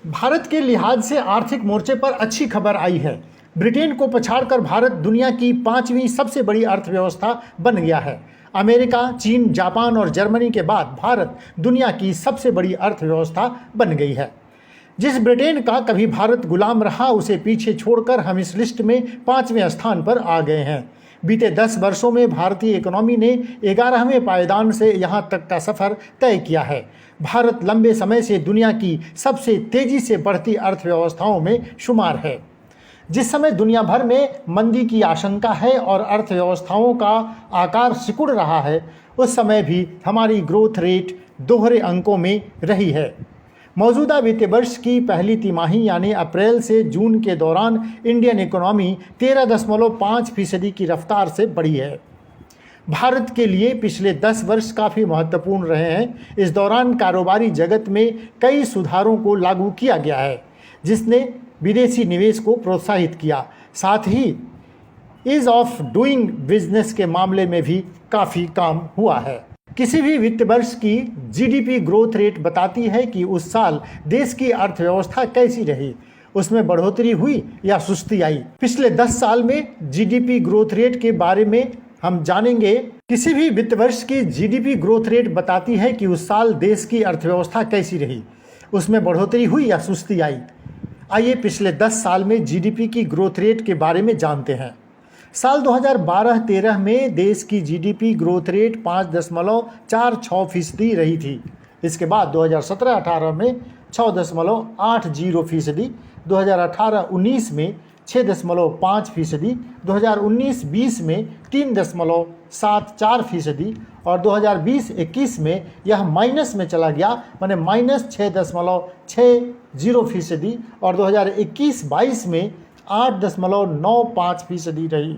भारत के लिहाज से आर्थिक मोर्चे पर अच्छी खबर आई है। ब्रिटेन को पछाड़कर भारत दुनिया की 5वीं सबसे बड़ी अर्थव्यवस्था बन गया है। अमेरिका, चीन, जापान और जर्मनी के बाद भारत दुनिया की सबसे बड़ी अर्थव्यवस्था बन गई है। जिस ब्रिटेन का कभी भारत गुलाम रहा, उसे पीछे छोड़कर हम इस लिस्ट में 5वें स्थान पर आ गए हैं। बीते 10 वर्षों में भारतीय इकोनॉमी ने 11वें पायदान से यहाँ तक का सफ़र तय किया है। भारत लंबे समय से दुनिया की सबसे तेज़ी से बढ़ती अर्थव्यवस्थाओं में शुमार है। जिस समय दुनिया भर में मंदी की आशंका है और अर्थव्यवस्थाओं का आकार सिकुड़ रहा है, उस समय भी हमारी ग्रोथ रेट दोहरे अंकों में रही है। मौजूदा वित्तीय वर्ष की पहली तिमाही यानी अप्रैल से जून के दौरान इंडियन इकोनॉमी 13.5% की रफ्तार से बढ़ी है। भारत के लिए पिछले 10 वर्ष काफ़ी महत्वपूर्ण रहे हैं। इस दौरान कारोबारी जगत में कई सुधारों को लागू किया गया है, जिसने विदेशी निवेश को प्रोत्साहित किया। साथ ही ईज ऑफ डूइंग बिजनेस के मामले में भी काफ़ी काम हुआ है। किसी भी वित्त वर्ष की जीडीपी ग्रोथ रेट बताती है कि उस साल देश की अर्थव्यवस्था कैसी रही, उसमें बढ़ोतरी हुई या सुस्ती आई। पिछले 10 साल में जीडीपी ग्रोथ रेट के बारे में हम जानेंगे। किसी भी वित्त वर्ष की जीडीपी ग्रोथ रेट बताती है कि उस साल देश की अर्थव्यवस्था कैसी रही, उसमें बढ़ोतरी हुई या सुस्ती आई। आइए पिछले 10 साल में जीडीपी की ग्रोथ रेट के बारे में जानते हैं। साल 2012-13 में देश की जीडीपी ग्रोथ रेट 5.46% रही थी। इसके बाद 2017-18 में 6.80%, 2018-19 में 6.5%, 2019-20 में 3.74% और 2020-21 में यह माइनस में चला गया, माने -6.60% और 2021-22 में 8.95% रही।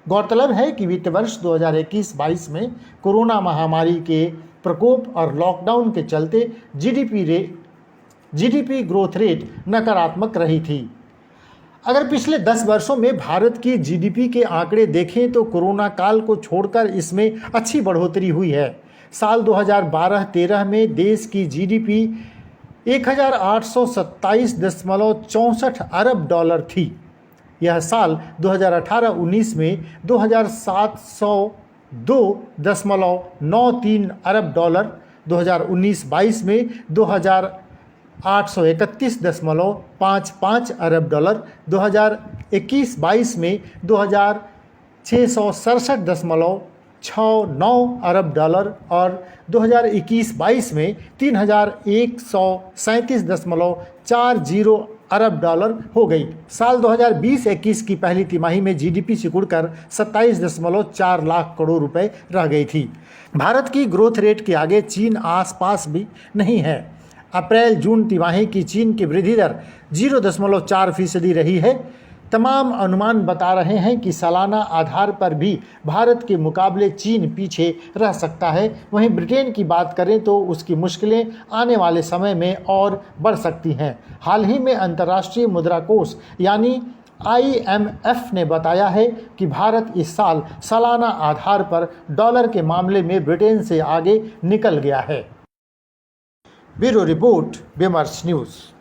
गौरतलब है कि वित्त वर्ष 2021-22 में कोरोना महामारी के प्रकोप और लॉकडाउन के चलते जीडीपी ग्रोथ रेट नकारात्मक रही थी। अगर पिछले 10 वर्षों में भारत की जीडीपी के आंकड़े देखें तो कोरोना काल को छोड़कर इसमें अच्छी बढ़ोतरी हुई है। साल 2012-13 में देश की जीडीपी 1827.64 अरब डॉलर थी। यह साल 2018-19 में 2702.93 अरब डॉलर, 2019-22 में 2831.55 अरब डॉलर, 2021-22 में 2667.69 अरब डॉलर और 2021-22 में 3137.40 अरब डॉलर हो गई। साल 2020-21 की पहली तिमाही में जीडीपी सिकुड़कर 27.4 लाख करोड़ रुपए रह गई थी। भारत की ग्रोथ रेट के आगे चीन आसपास भी नहीं है। अप्रैल-जून तिमाही की चीन की वृद्धि दर 0.4% रही है। तमाम अनुमान बता रहे हैं कि सालाना आधार पर भी भारत के मुकाबले चीन पीछे रह सकता है। वहीं ब्रिटेन की बात करें तो उसकी मुश्किलें आने वाले समय में और बढ़ सकती हैं। हाल ही में अंतर्राष्ट्रीय मुद्रा कोष यानी IMF ने बताया है कि भारत इस साल सालाना आधार पर डॉलर के मामले में ब्रिटेन से आगे निकल गया है। ब्यूरो रिपोर्ट, विमर्श न्यूज़।